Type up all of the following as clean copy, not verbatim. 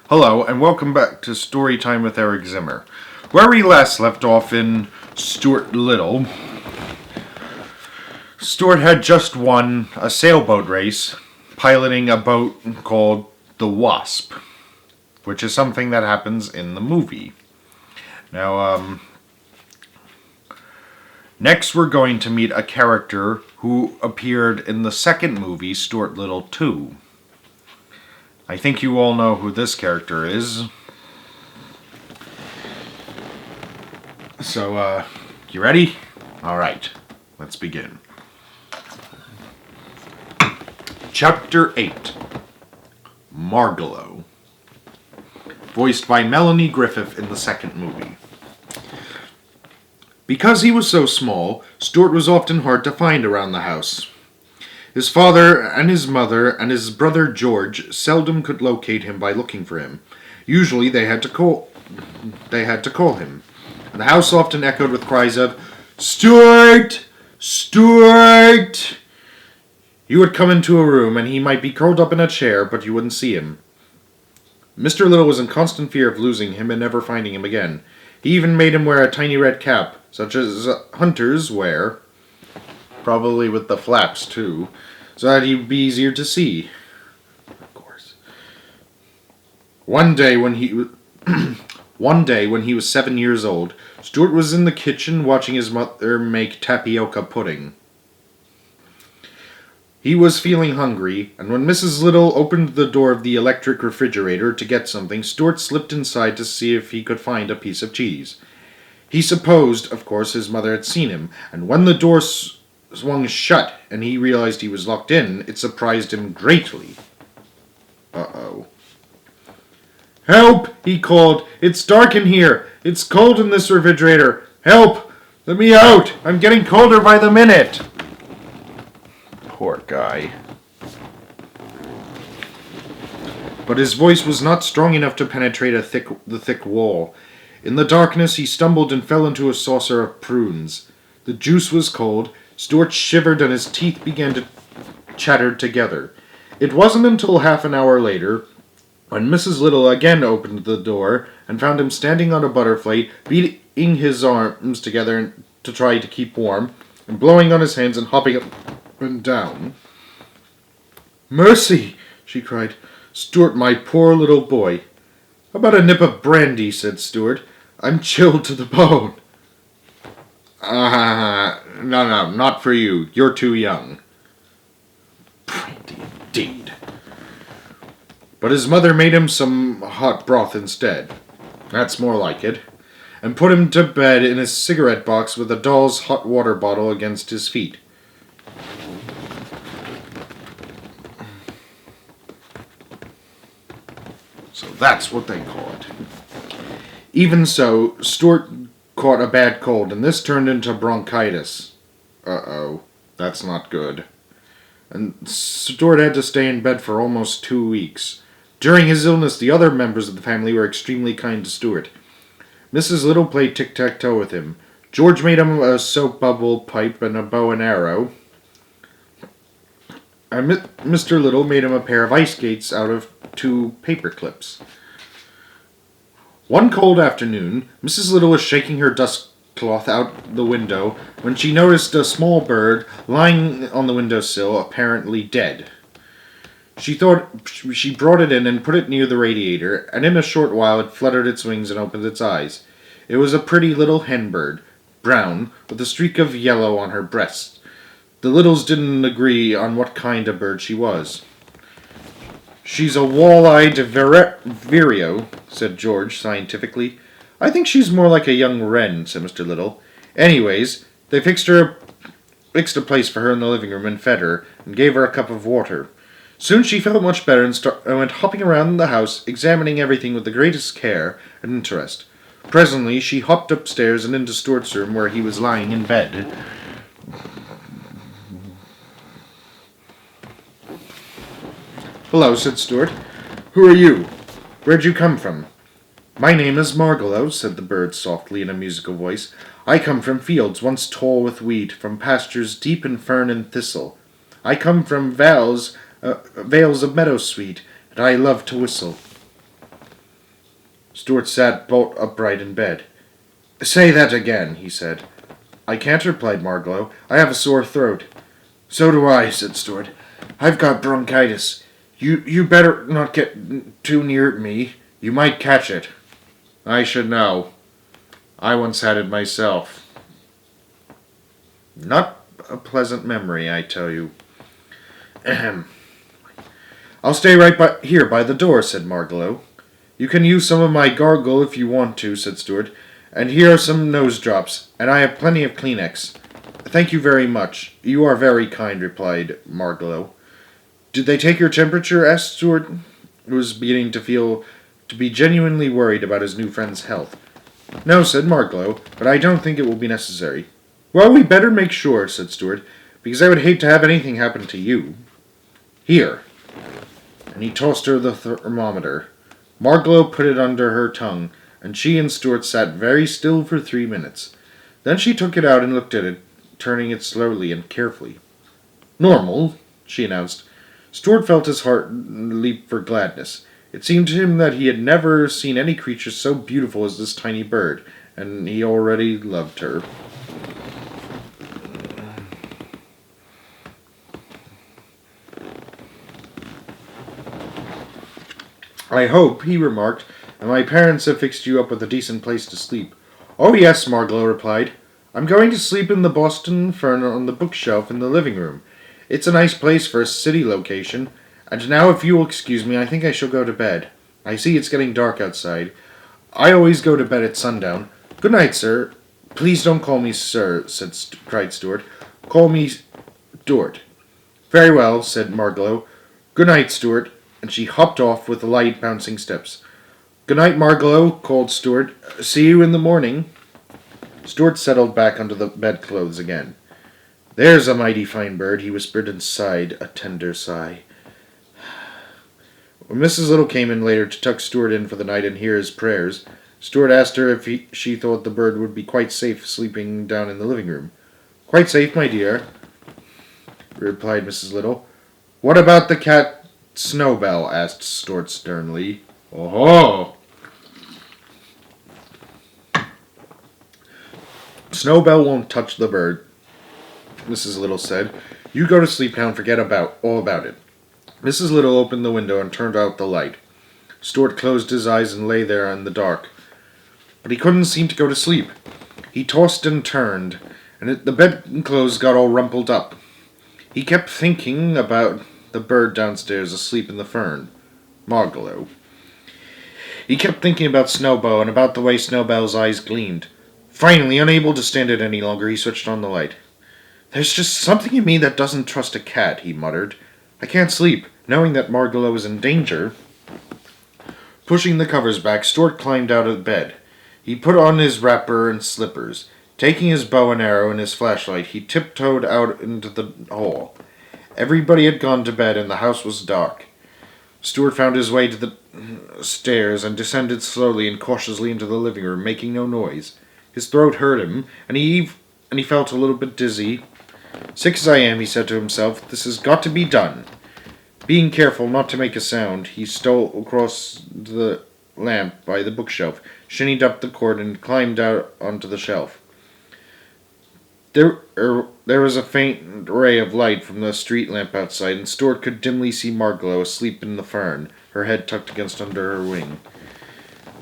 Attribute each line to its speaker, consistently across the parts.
Speaker 1: Hello, and welcome back to Storytime with Eric Zimmer. Where we last left off in Stuart Little, Stuart had just won a sailboat race, piloting a boat called the Wasp, which is something that happens in the movie. Now, next we're going to meet a character who appeared in the second movie, Stuart Little 2. I think you all know who this character is. So, you ready? Alright, let's begin. Chapter 8. Margalo. Voiced by Melanie Griffith in the second movie. Because he was so small, Stuart was often hard to find around the house. His father and his mother and his brother George seldom could locate him by looking for him. Usually they had to call him. And the house often echoed with cries of, "Stuart! Stuart!" You would come into a room and he might be curled up in a chair, but you wouldn't see him. Mr. Little was in constant fear of losing him and never finding him again. He even made him wear a tiny red cap, such as hunters wear, probably with the flaps too, so that he'd be easier to see. Of course. One day when he was 7 years old, Stuart was in the kitchen watching his mother make tapioca pudding. He was feeling hungry, and when Mrs. Little opened the door of the electric refrigerator to get something, Stuart slipped inside to see if he could find a piece of cheese. He supposed, of course, his mother had seen him, and when the door swung shut and he realized he was locked in, it surprised him greatly. Uh-oh. "Help!" he called. "It's dark in here. It's cold in this refrigerator. Help! Let me out! I'm getting colder by the minute!" Poor guy. But his voice was not strong enough to penetrate the thick wall. In the darkness, he stumbled and fell into a saucer of prunes. The juice was cold. Stuart shivered and his teeth began to chatter together. It wasn't until half an hour later, when Mrs. Little again opened the door and found him standing on a butterfly, beating his arms together to try to keep warm, and blowing on his hands and hopping up and down. "Mercy!" she cried. "Stuart, my poor little boy." "How about a nip of brandy?" said Stuart. "I'm chilled to the bone." No, not for you. You're too young." Brandy indeed. But his mother made him some hot broth instead. That's more like it. And put him to bed in his cigarette box with a doll's hot water bottle against his feet. So that's what they call it. Even so, Stuart caught a bad cold, and this turned into bronchitis. Uh-oh, that's not good. And Stuart had to stay in bed for almost 2 weeks. During his illness, the other members of the family were extremely kind to Stuart. Mrs. Little played tic-tac-toe with him. George made him a soap bubble pipe and a bow and arrow. And Mr. Little made him a pair of ice skates out of 2 paper clips. One cold afternoon, Mrs. Little was shaking her dust cloth out the window when she noticed a small bird lying on the windowsill, apparently dead. She brought it in and put it near the radiator, and in a short while it fluttered its wings and opened its eyes. It was a pretty little hen bird, brown, with a streak of yellow on her breast. The Littles didn't agree on what kind of bird she was. "She's a wall-eyed vireo," said George scientifically. "I think she's more like a young wren," said Mr. Little. "Anyways, they fixed a place for her in the living room and fed her, and gave her a cup of water. Soon she felt much better and went hopping around the house, examining everything with the greatest care and interest. Presently she hopped upstairs and into Stuart's room, where he was lying in bed. "Hello," said Stuart. "Who are you? Where'd you come from?" "My name is Margalo," said the bird softly in a musical voice. "I come from fields once tall with wheat, from pastures deep in fern and thistle. I come from vales of meadow sweet, and I love to whistle." Stuart sat bolt upright in bed. "Say that again," he said. "I can't," replied Margalo. "I have a sore throat." "So do I," said Stuart. "I've got bronchitis. You better not get too near me. You might catch it." "I should know. I once had it myself." Not a pleasant memory, I tell you. Ahem. "I'll stay right here by the door," said Margalo. "You can use some of my gargle if you want to," said Stuart. "And here are some nose drops, and I have plenty of Kleenex." "Thank you very much. You are very kind," replied Margalo. "Did they take your temperature?" asked Stuart, who was beginning to be genuinely worried about his new friend's health. "No," said Margalo, "but I don't think it will be necessary." "Well, we better make sure," said Stuart, "because I would hate to have anything happen to you. Here." And he tossed her the thermometer. Margalo put it under her tongue, and she and Stuart sat very still for 3 minutes. Then she took it out and looked at it, turning it slowly and carefully. "Normal," she announced. Stuart felt his heart leap for gladness. It seemed to him that he had never seen any creature so beautiful as this tiny bird, and he already loved her. "I hope," he remarked, "that my parents have fixed you up with a decent place to sleep." "Oh, yes," Margalo replied. "I'm going to sleep in the Boston Fern on the bookshelf in the living room. It's a nice place for a city location. And now, if you will excuse me, I think I shall go to bed. I see it's getting dark outside. I always go to bed at sundown. Good night, sir." "Please don't call me sir," cried Stuart. "Call me Stuart." "Very well," said Margalo. "Good night, Stuart." And she hopped off with light, bouncing steps. "Good night, Margalo," called Stuart. "See you in the morning." Stuart settled back under the bedclothes again. "There's a mighty fine bird," he whispered and sighed a tender sigh. When Mrs. Little came in later to tuck Stuart in for the night and hear his prayers, Stuart asked her if she thought the bird would be quite safe sleeping down in the living room. "Quite safe, my dear," replied Mrs. Little. "What about the cat Snowbell?" asked Stuart sternly. "Oh-ho!" "Snowbell won't touch the bird," Mrs. Little said. "You go to sleep now and forget all about it." Mrs. Little opened the window and turned out the light. Stuart closed his eyes and lay there in the dark. But he couldn't seem to go to sleep. He tossed and turned, and the bedclothes got all rumpled up. He kept thinking about the bird downstairs asleep in the fern, Margalo. He kept thinking about Snowbell and about the way Snowbell's eyes gleamed. Finally, unable to stand it any longer, he switched on the light. "There's just something in me that doesn't trust a cat," he muttered. "I can't sleep, knowing that Margalo is in danger." Pushing the covers back, Stuart climbed out of bed. He put on his wrapper and slippers. Taking his bow and arrow and his flashlight, he tiptoed out into the hall. Everybody had gone to bed and the house was dark. Stuart found his way to the stairs and descended slowly and cautiously into the living room, making no noise. His throat hurt him, and he felt a little bit dizzy. "Sick as I am," he said to himself, "this has got to be done." Being careful not to make a sound, he stole across the lamp by the bookshelf, shinned up the cord, and climbed out onto the shelf. There was a faint ray of light from the street lamp outside, and Stuart could dimly see Margalo asleep in the fern, her head tucked against under her wing.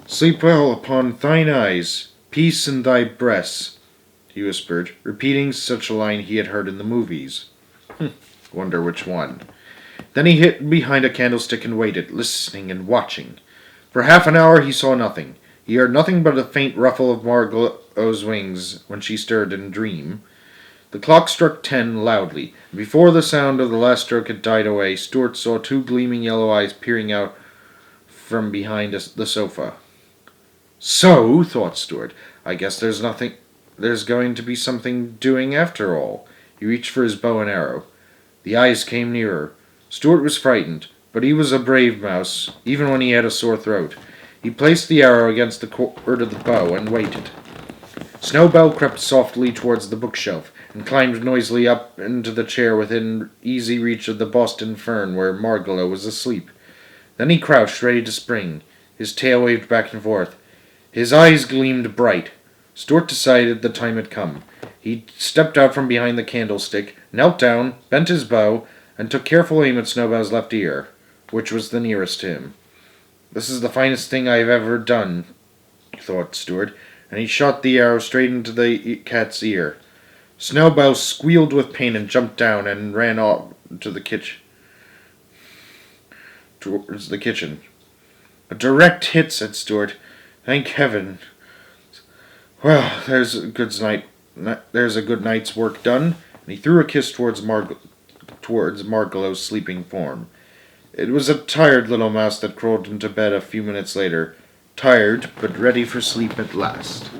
Speaker 1: "Sleep well upon thine eyes, peace in thy breasts," he whispered, repeating such a line he had heard in the movies. Wonder which one. Then he hid behind a candlestick and waited, listening and watching. For half an hour he saw nothing. He heard nothing but a faint ruffle of Margalo's wings when she stirred in dream. The clock struck 10 loudly, and before the sound of the last stroke had died away, Stuart saw two gleaming yellow eyes peering out from behind the sofa. "So," thought Stuart, "I guess there's going to be something doing after all." He reached for his bow and arrow. The eyes came nearer. Stuart was frightened, but he was a brave mouse, even when he had a sore throat. He placed the arrow against the cord of the bow and waited. Snowbell crept softly towards the bookshelf and climbed noisily up into the chair within easy reach of the Boston fern where Margalo was asleep. Then he crouched, ready to spring. His tail waved back and forth. His eyes gleamed bright. Stuart decided the time had come. He stepped out from behind the candlestick, knelt down, bent his bow, and took careful aim at Snowbell's left ear, which was the nearest to him. "This is the finest thing I have ever done," thought Stuart, and he shot the arrow straight into the cat's ear. Snowbell squealed with pain and jumped down and ran off to the kitchen. Towards the kitchen. "A direct hit," said Stuart. "Thank heaven. Well, there's a good night's work done." And he threw a kiss towards Margolo's sleeping form. It was a tired little mouse that crawled into bed a few minutes later, tired but ready for sleep at last.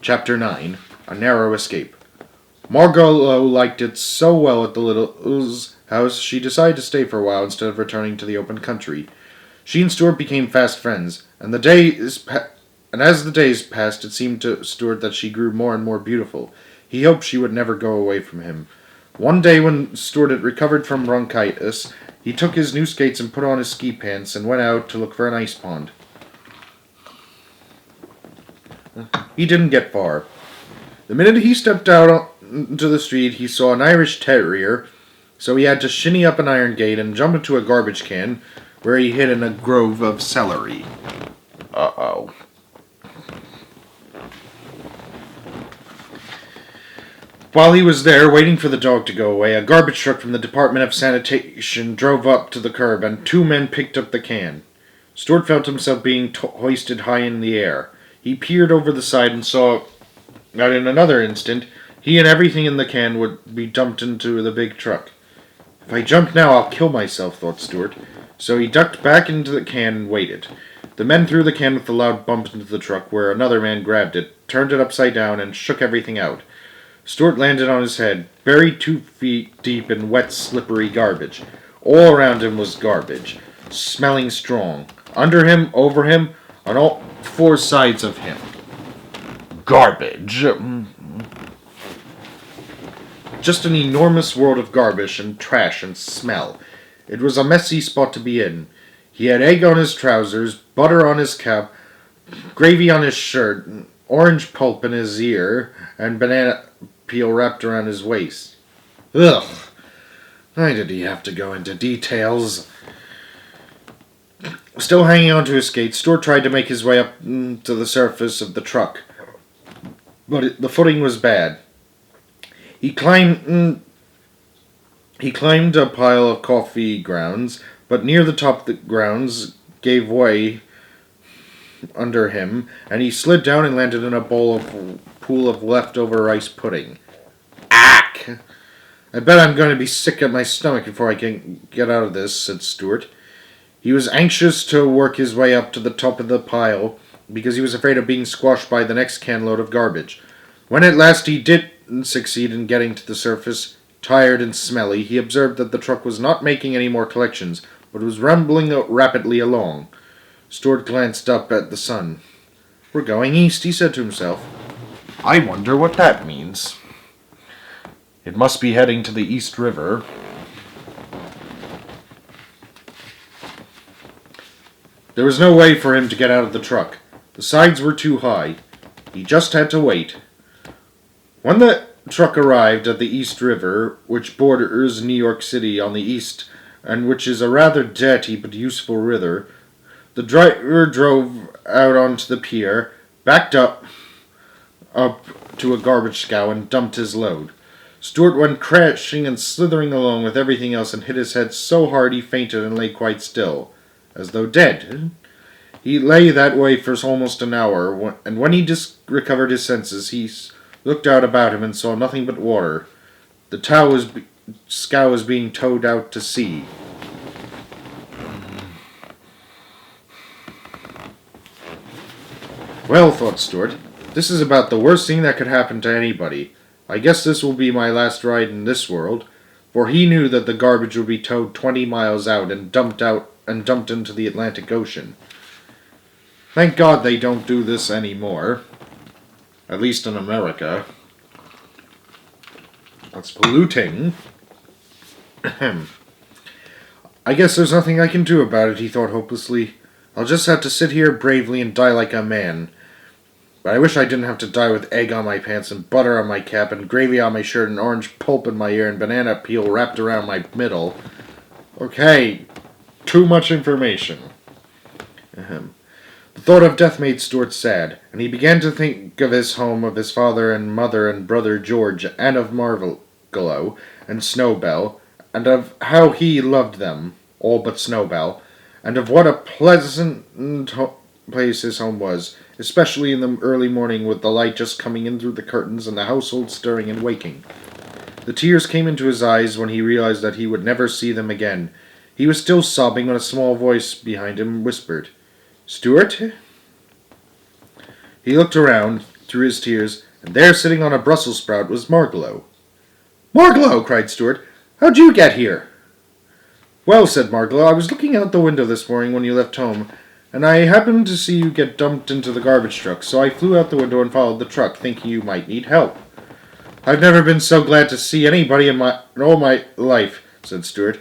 Speaker 1: Chapter 9. A Narrow Escape. Margolo liked it so well at the Little's house, she decided to stay for a while instead of returning to the open country. She and Stuart became fast friends, and as the days passed, it seemed to Stuart that she grew more and more beautiful. He hoped she would never go away from him. One day when Stuart had recovered from bronchitis, he took his new skates and put on his ski pants and went out to look for an ice pond. He didn't get far. The minute he stepped out into the street, he saw an Irish terrier, so he had to shinny up an iron gate and jump into a garbage can, where he hid in a grove of celery. Uh-oh. While he was there, waiting for the dog to go away, a garbage truck from the Department of Sanitation drove up to the curb, and 2 men picked up the can. Stuart felt himself being hoisted high in the air. He peered over the side and saw that in another instant, he and everything in the can would be dumped into the big truck. "If I jump now, I'll kill myself," thought Stuart. So he ducked back into the can and waited. The men threw the can with a loud bump into the truck, where another man grabbed it, turned it upside down, and shook everything out. Stuart landed on his head, buried 2 feet deep in wet, slippery garbage. All around him was garbage, smelling strong. Under him, over him, on all 4 sides of him. Garbage. Just an enormous world of garbage and trash and smell. It was a messy spot to be in. He had egg on his trousers, butter on his cap, gravy on his shirt, orange pulp in his ear, and banana peel wrapped around his waist. Ugh! Why did he have to go into details? Still hanging onto his skates, Stuart tried to make his way up to the surface of the truck, but the footing was bad. He climbed a pile of coffee grounds, but near the top the grounds gave way under him, and he slid down and landed in a pool of leftover rice pudding. Ack! "I bet I'm going to be sick at my stomach before I can get out of this," said Stuart. He was anxious to work his way up to the top of the pile, because he was afraid of being squashed by the next canload of garbage. When at last he did succeed in getting to the surface, tired and smelly, he observed that the truck was not making any more collections, but was rumbling rapidly along. Stuart glanced up at the sun. "We're going east," he said to himself. "I wonder what that means. It must be heading to the East River." There was no way for him to get out of the truck. The sides were too high. He just had to wait. When the truck arrived at the East River, which borders New York City on the east, and which is a rather dirty but useful river, the driver drove out onto the pier, backed up to a garbage scow, and dumped his load. Stuart went crashing and slithering along with everything else and hit his head so hard he fainted and lay quite still, as though dead. He lay that way for almost an hour, and when he recovered his senses, he looked out about him and saw nothing but water. The scow was being towed out to sea. "Well," thought Stuart, "this is about the worst thing that could happen to anybody. I guess this will be my last ride in this world," for he knew that the garbage would be towed 20 miles out and dumped into the Atlantic Ocean. Thank God they don't do this anymore. At least in America. That's polluting. I guess there's nothing I can do about it, he thought hopelessly. I'll just have to sit here bravely and die like a man. But I wish I didn't have to die with egg on my pants and butter on my cap and gravy on my shirt and orange pulp in my ear and banana peel wrapped around my middle. Okay, too much information. The thought of death made Stuart sad, and he began to think of his home, of his father and mother and brother George, and of Margalo and Snowbell, and of how he loved them, all but Snowbell, and of what a pleasant place his home was, especially in the early morning with the light just coming in through the curtains and the household stirring and waking. The tears came into his eyes when he realized that he would never see them again. He was still sobbing when a small voice behind him whispered, "Stuart?" He looked around through his tears, and there, sitting on a Brussels sprout, was Margalo. "Margalo!" cried Stuart. "How'd you get here?" "Well," said Margalo, "I was looking out the window this morning when you left home, and I happened to see you get dumped into the garbage truck, so I flew out the window and followed the truck, thinking you might need help." "I've never been so glad to see anybody in all my life," said Stuart.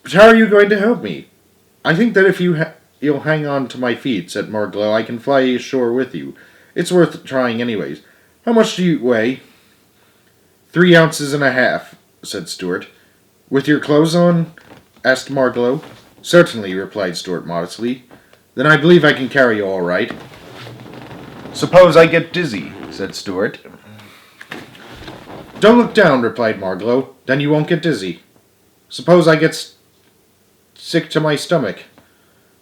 Speaker 1: "But how are you going to help me?" "I think that if you'll hang on to my feet," said Margalo, "I can fly ashore with you. It's worth trying anyways. How much do you weigh?" 3 ounces and a half, said Stuart. "With your clothes on?" asked Margalo. "Certainly," replied Stuart modestly. "Then I believe I can carry you all right." "Suppose I get dizzy," said Stuart. "Don't look down," replied Margalo. "Then you won't get dizzy." "Suppose I get sick to my stomach."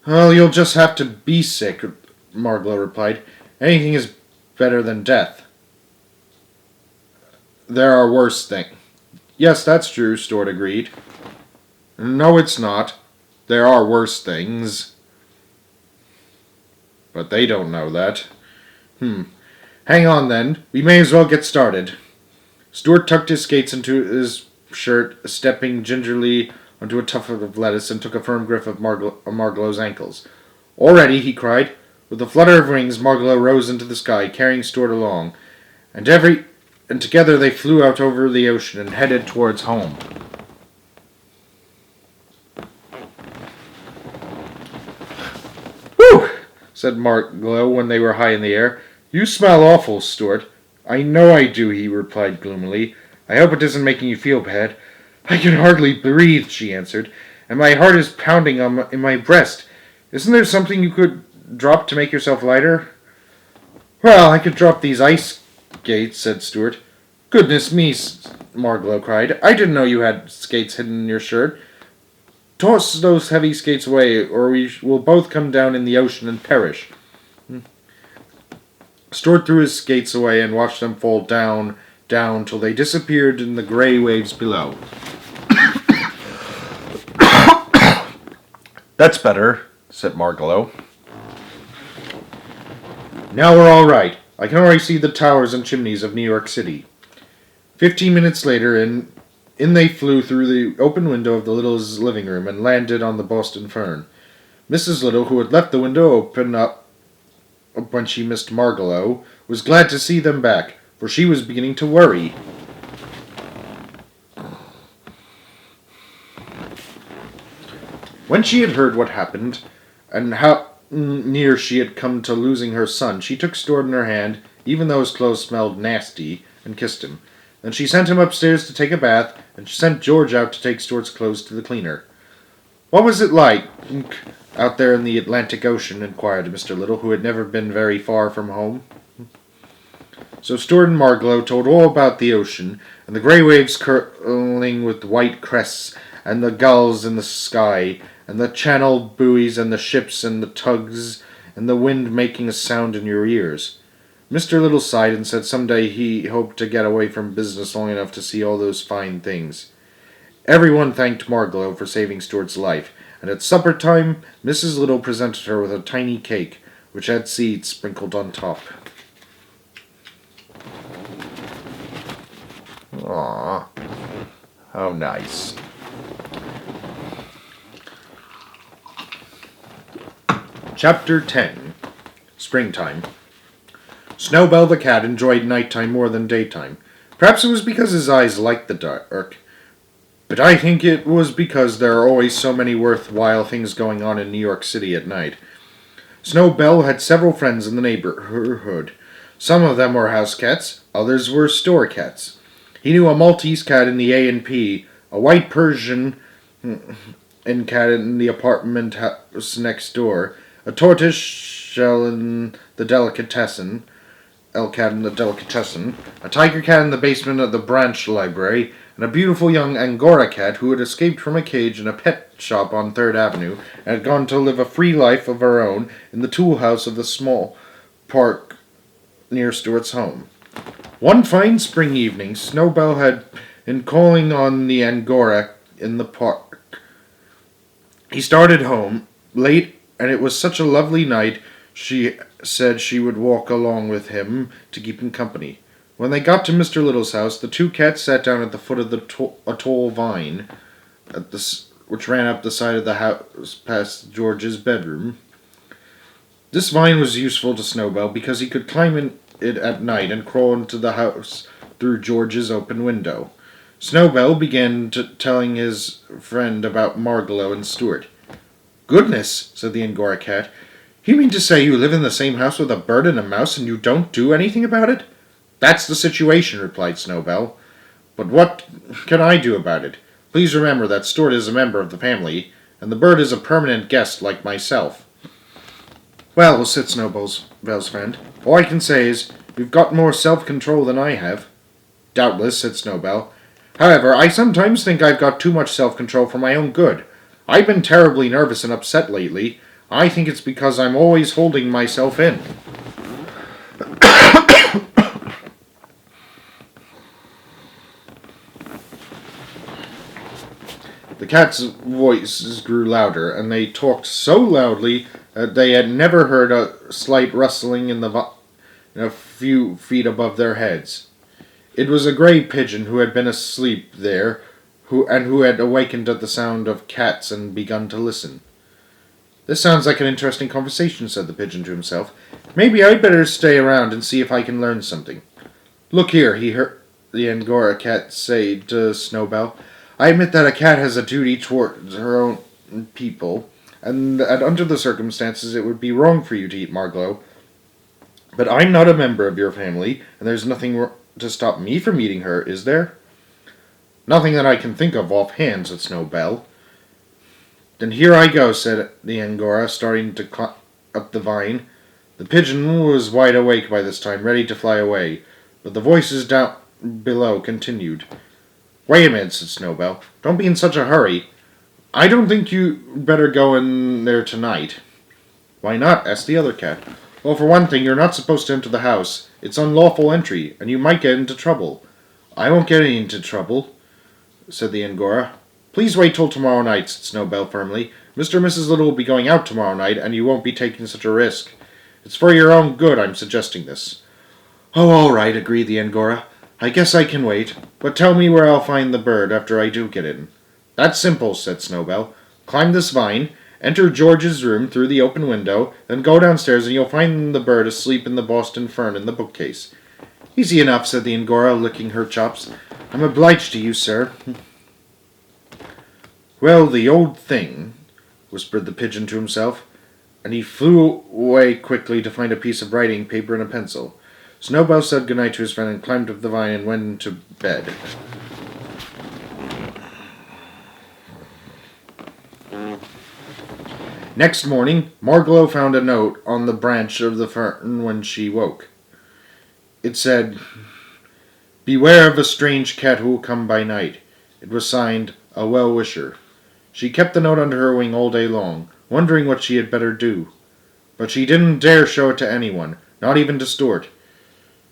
Speaker 1: "Well, you'll just have to be sick," Margalo replied. "Anything is better than death." "There are worse things." "Yes, that's true," Stuart agreed. "No, it's not. There are worse things." But they don't know that. Hang on then. We may as well get started. Stuart tucked his skates into his shirt, stepping gingerly onto a tuft of lettuce, and took a firm grip of Margalo's ankles. "Already," he cried. With a flutter of wings, Margalo rose into the sky, carrying Stuart along, and together they flew out over the ocean and headed towards home. "Whew!" said Margalo when they were high in the air. "You smell awful, Stuart." "I know I do," he replied gloomily. "I hope it isn't making you feel bad." "I can hardly breathe," she answered, "and my heart is pounding in my breast. Isn't there something you could drop to make yourself lighter?" "Well, I could drop these ice skates," said Stuart. "Goodness me," Margalo cried. "I didn't know you had skates hidden in your shirt. Toss those heavy skates away, or we will both come down in the ocean and perish." Stuart threw his skates away and watched them fall down, till they disappeared in the grey waves below. "That's better," said Margalo. "Now we're all right. I can already see the towers and chimneys of New York City." 15 minutes later, in they flew through the open window of the Littles' living room and landed on the Boston Fern. Mrs. Little, who had left the window open up when she missed Margalo, was glad to see them back, for she was beginning to worry. When she had heard what happened, and how near she had come to losing her son, she took Stuart in her hand, even though his clothes smelled nasty, and kissed him. Then she sent him upstairs to take a bath, and she sent George out to take Stuart's clothes to the cleaner. "What was it like out there in the Atlantic Ocean?" inquired Mr. Little, who had never been very far from home. So Stuart and Margalo told all about the ocean, and the grey waves curling with white crests, and the gulls in the sky, and the channel buoys, and the ships, and the tugs, and the wind making a sound in your ears. Mr. Little sighed and said someday he hoped to get away from business long enough to see all those fine things. Everyone thanked Margalo for saving Stuart's life, and at supper time Mrs. Little presented her with a tiny cake, which had seeds sprinkled on top. Aww, how nice. Chapter 10. Springtime. Snowbell the cat enjoyed nighttime more than daytime. Perhaps it was because his eyes liked the dark, but I think it was because there are always so many worthwhile things going on in New York City at night. Snowbell had several friends in the neighborhood. Some of them were house cats, others were store cats. He knew a Maltese cat in the A&P, a white Persian and cat in the apartment house next door, a tortoise shell in the delicatessen, a tiger cat in the basement of the branch library, and a beautiful young Angora cat who had escaped from a cage in a pet shop on 3rd Avenue and had gone to live a free life of her own in the tool house of the small park near Stuart's home. One fine spring evening, Snowbell had been calling on the Angora in the park. He started home late, and it was such a lovely night she said she would walk along with him to keep him company. When they got to Mr. Little's house, the two cats sat down at the foot of a tall vine which ran up the side of the house past George's bedroom. This vine was useful to Snowbell because he could climb in it at night and crawl into the house through George's open window. Snowbell began telling his friend about Margalo and Stuart. "Goodness," said the Angora cat. "You mean to say you live in the same house with a bird and a mouse and you don't do anything about it?" "That's the situation," replied Snowbell. "But what can I do about it? Please remember that Stuart is a member of the family, and the bird is a permanent guest like myself." "Well," said Snowbell's friend, "all I can say is, you've got more self-control than I have." "Doubtless," said Snowbell. "However, I sometimes think I've got too much self-control for my own good. I've been terribly nervous and upset lately. I think it's because I'm always holding myself in." The cats' voices grew louder, and they talked so loudly that they had never heard a slight rustling in a few feet above their heads. It was a gray pigeon who had been asleep there, who had awakened at the sound of cats and begun to listen. "This sounds like an interesting conversation," said the pigeon to himself. "Maybe I'd better stay around and see if I can learn something." "Look here," he heard the Angora cat say to Snowbell. "I admit that a cat has a duty towards her own people, and that under the circumstances it would be wrong for you to eat Margalo. But I'm not a member of your family, and there's nothing to stop me from eating her, is there?" "Nothing that I can think of offhand," said Snowbell. "Then here I go," said the Angora, starting to climb up the vine. The pigeon was wide awake by this time, ready to fly away, but the voices down below continued. "Wait a minute," said Snowbell. "Don't be in such a hurry. I don't think you'd better go in there tonight." "Why not?" asked the other cat. "Well, for one thing, you're not supposed to enter the house. It's unlawful entry, and you might get into trouble." "I won't get into trouble," said the Angora. "Please wait till tomorrow night," said Snowbell firmly. "Mr. and Mrs. Little will be going out tomorrow night, and you won't be taking such a risk. It's for your own good I'm suggesting this." "Oh, all right," agreed the Angora. "I guess I can wait. But tell me where I'll find the bird after I do get in." "That's simple," said Snowbell. "Climb this vine, enter George's room through the open window, then go downstairs and you'll find the bird asleep in the Boston fern in the bookcase." "Easy enough," said the Angora, licking her chops. "I'm obliged to you, sir." "Well, the old thing," whispered the pigeon to himself, and he flew away quickly to find a piece of writing paper and a pencil. Snowbell said goodnight to his friend and climbed up the vine and went into bed. Next morning, Margalo found a note on the branch of the fern when she woke. It said, "Beware of a strange cat who will come by night." It was signed, "A Well-Wisher." She kept the note under her wing all day long, wondering what she had better do. But she didn't dare show it to anyone, not even to Stuart.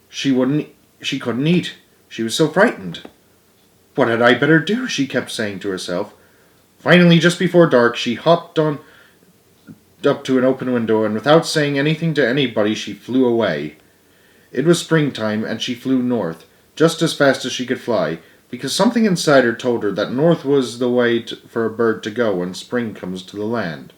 Speaker 1: She couldn't eat. She was so frightened. "What had I better do?" she kept saying to herself. Finally, just before dark, she hopped on up to an open window, and without saying anything to anybody, she flew away. It was springtime, and she flew north, just as fast as she could fly, because something inside her told her that north was the way for a bird to go when spring comes to the land.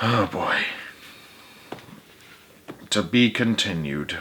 Speaker 1: Oh boy. To be continued.